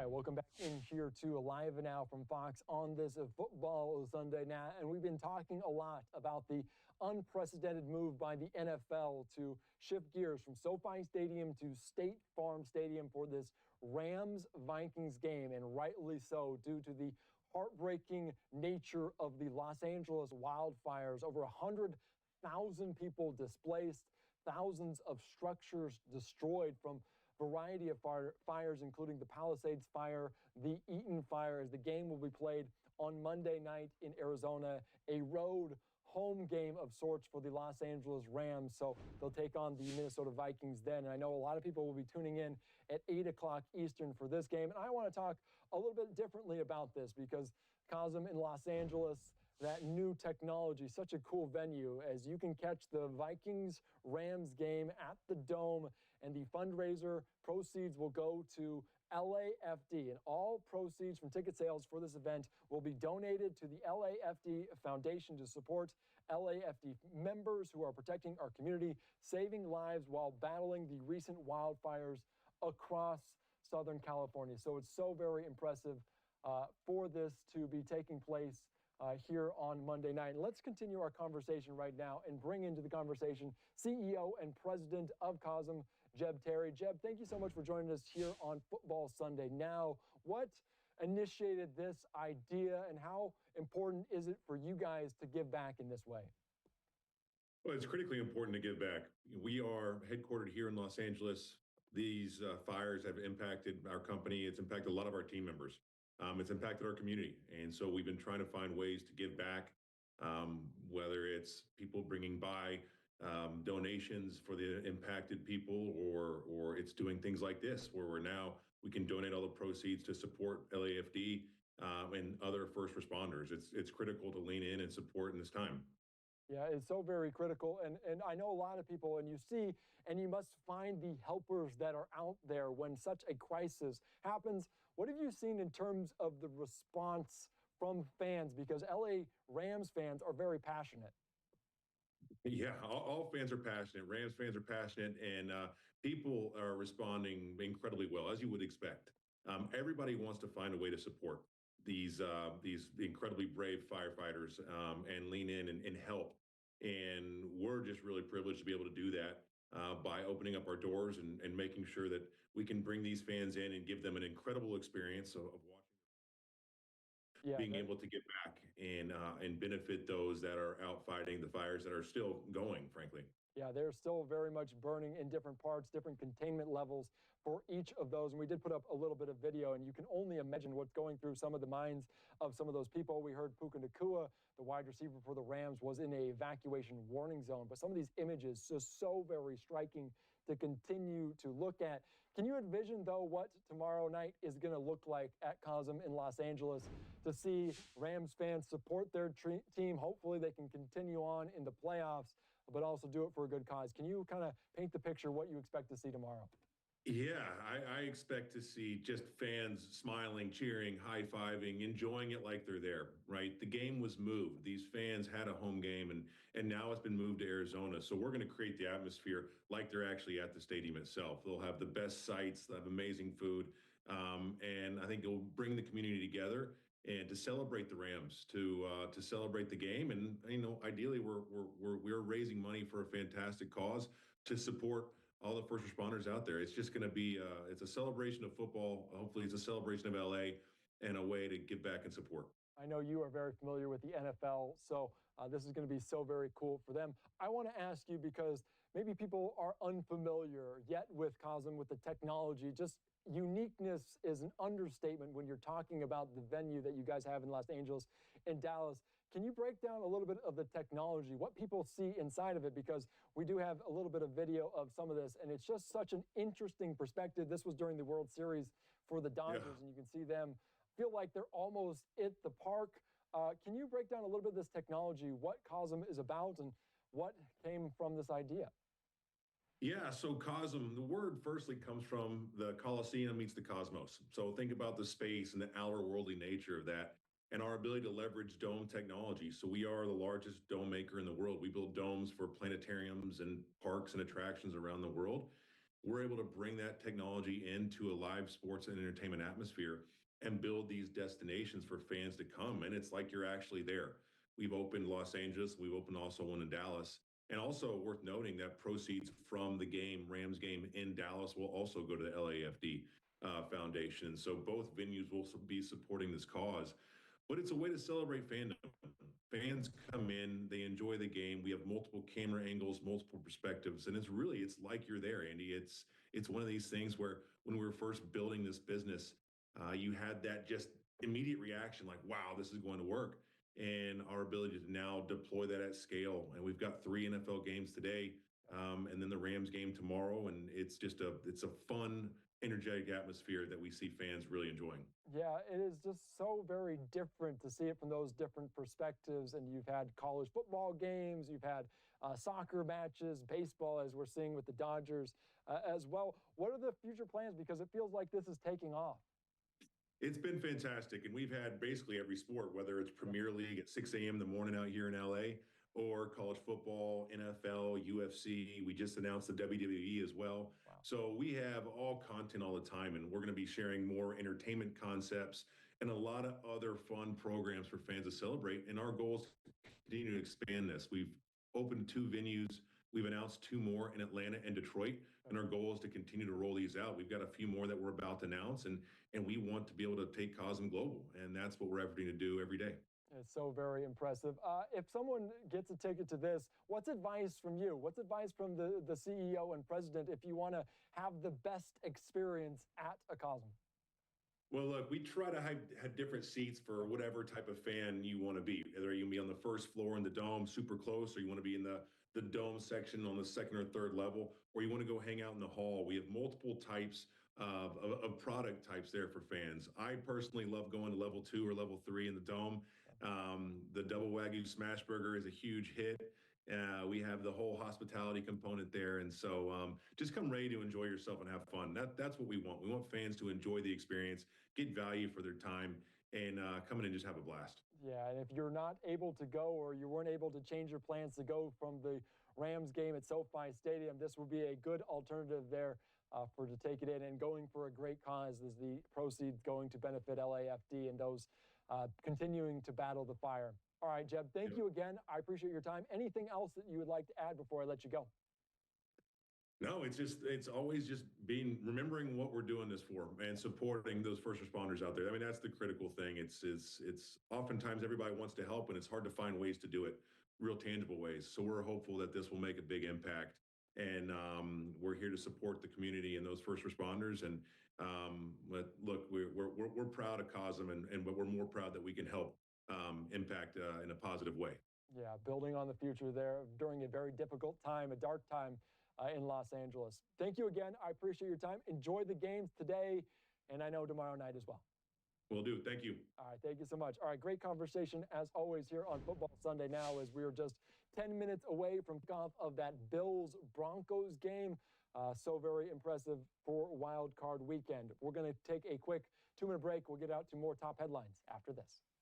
right, welcome back in here to Live Now from Fox on this football Sunday now. And we've been talking a lot about the unprecedented move by the NFL to shift gears from SoFi Stadium to State Farm Stadium for this Rams-Vikings game, and rightly so, due to the heartbreaking nature of the Los Angeles wildfires. Over 100,000 people displaced, thousands of structures destroyed from variety of fires, including the Palisades fire, the Eaton fire, as the game will be played on Monday night in Arizona, a road home game of sorts for the Los Angeles Rams. So they'll take on the Minnesota Vikings then. And I know a lot of people will be tuning in at 8 o'clock Eastern for this game. And I want to talk a little bit differently about this because Cosm in Los Angeles, that new technology, such a cool venue, as you can catch the Vikings-Rams game at the Dome, and the fundraiser proceeds will go to LAFD, and all proceeds from ticket sales for this event will be donated to the LAFD Foundation to support LAFD members who are protecting our community, saving lives while battling the recent wildfires across Southern California. So it's so very impressive for this to be taking place here on Monday night. And let's continue our conversation right now and bring into the conversation CEO and President of Cosm, Jeb Terry. Jeb, thank you so much for joining us here on Football Sunday Now. What initiated this idea, and how important is it for you guys to give back in this way? Well, it's critically important to give back. We are headquartered here in Los Angeles. These fires have impacted our company. It's impacted a lot of our team members. It's impacted our community. And so we've been trying to find ways to give back, whether it's people bringing by donations for the impacted people, or it's doing things like this, where we can donate all the proceeds to support LAFD and other first responders. It's critical to lean in and support in this time. Yeah, it's so very critical. And I know a lot of people, and you must find the helpers that are out there when such a crisis happens. What have you seen in terms of the response from fans? Because LA Rams fans are very passionate. Yeah, all fans are passionate. Rams fans are passionate, and people are responding incredibly well, as you would expect. Everybody wants to find a way to support these incredibly brave firefighters and lean in and help. And we're just really privileged to be able to do that by opening up our doors and making sure that we can bring these fans in and give them an incredible experience of watching, being able to get back and benefit those that are out fighting the fires that are still going, frankly. Yeah, they're still very much burning in different parts, different containment levels for each of those. And we did put up a little bit of video, and you can only imagine what's going through some of the minds of some of those people. We heard Puka Nacua, the wide receiver for the Rams, was in an evacuation warning zone. But some of these images just so very striking to continue to look at. Can you envision, though, what tomorrow night is going to look like at Cosm in Los Angeles to see Rams fans support their team? Hopefully they can continue on in the playoffs, but also do it for a good cause. Can you kind of paint the picture what you expect to see tomorrow? Yeah, I expect to see just fans smiling, cheering, high-fiving, enjoying it like they're there, right? The game was moved. These fans had a home game, and now it's been moved to Arizona. So we're going to create the atmosphere like they're actually at the stadium itself. They'll have the best sights, they'll have amazing food, and I think it'll bring the community together and to celebrate the Rams, to celebrate the game. And, ideally, we're raising money for a fantastic cause to support all the first responders out there. It's just going to be, it's a celebration of football. Hopefully it's a celebration of LA and a way to give back and support. I know you are very familiar with the NFL, so this is going to be so very cool for them. I want to ask you, because maybe people are unfamiliar yet with Cosm, with the technology. Just uniqueness is an understatement when you're talking about the venue that you guys have in Los Angeles and Dallas. Can you break down a little bit of the technology, what people see inside of it? Because we do have a little bit of video of some of this, and it's just such an interesting perspective. This was during the World Series for the Dodgers, and you can see them feel like they're almost at the park. Can you break down a little bit of this technology, what Cosm is about, and what came from this idea? Yeah, so Cosm, the word firstly comes from the Coliseum meets the cosmos. So think about the space and the outer-worldly nature of that, and our ability to leverage dome technology. So we are the largest dome maker in the world. We build domes for planetariums and parks and attractions around the world. we're able to bring that technology into a live sports and entertainment atmosphere and build these destinations for fans to come. And it's like you're actually there. We've opened Los Angeles, we've opened also one in Dallas. And also worth noting that proceeds from the game, Rams game in Dallas, will also go to the LAFD Foundation. So both venues will be supporting this cause. But it's a way to celebrate fandom. Fans come in, they enjoy the game. We have multiple camera angles, multiple perspectives, and it's like you're there, Andy. It's one of these things where when we were first building this business, you had that just immediate reaction, like, "Wow, this is going to work." And our ability to now deploy that at scale, and we've got 3 NFL games today, and then the Rams game tomorrow, and it's a fun, energetic atmosphere that we see fans really enjoying. Yeah, it is just so very different to see it from those different perspectives. And you've had college football games, you've had soccer matches, baseball, as we're seeing with the Dodgers as well. What are the future plans? Because it feels like this is taking off. It's been fantastic, and we've had basically every sport, whether it's Premier League at 6 a.m. in the morning out here in LA, or college football, NFL, UFC. We just announced the WWE as well. Wow. So we have all content all the time, and we're going to be sharing more entertainment concepts and a lot of other fun programs for fans to celebrate. And our goal is to continue to expand this. We've opened 2 venues. We've announced 2 more in Atlanta and Detroit, and our goal is to continue to roll these out. We've got a few more that we're about to announce, and we want to be able to take Cosm global, and that's what we're efforting to do every day. It's so very impressive. If someone gets a ticket to this, what's advice from you? What's advice from the CEO and president if you want to have the best experience at a Cosm? Well, look, we try to have different seats for whatever type of fan you want to be. Whether you can be on the first floor in the dome, super close, or you want to be in the dome section on the second or third level, or you want to go hang out in the hall. We have multiple types of product types there for fans. I personally love going to level 2 or level 3 in the dome. The double Wagyu smash burger is a huge hit. We have the whole hospitality component there, and so just come ready to enjoy yourself and have fun. That's what we want. We want fans to enjoy the experience, get value for their time, and come in and just have a blast. Yeah, and if you're not able to go, or you weren't able to change your plans to go from the Rams game at SoFi Stadium, this would be a good alternative there for to take it in, and going for a great cause as the proceeds going to benefit LAFD and those continuing to battle the fire. All right, Jeb, thank you again. I appreciate your time. Anything else that you would like to add before I let you go? No, it's always just remembering what we're doing this for and supporting those first responders out there. I mean, that's the critical thing. It's oftentimes everybody wants to help, and it's hard to find ways to do it, real tangible ways. So we're hopeful that this will make a big impact, and we're here to support the community and those first responders. And but look, we're proud of Cosm, and but we're more proud that we can help impact in a positive way. Yeah, building on the future there during a very difficult time, a dark time in Los Angeles. Thank you again. I appreciate your time. Enjoy the games today, and I know tomorrow night as well. Will do. Thank you. All right, thank you so much. All right, great conversation as always here on Football Sunday Now, as we are just 10 minutes away from kickoff of that Bills-Broncos game. So very impressive for Wild Card Weekend. We're going to take a quick 2-minute break. We'll get out to more top headlines after this.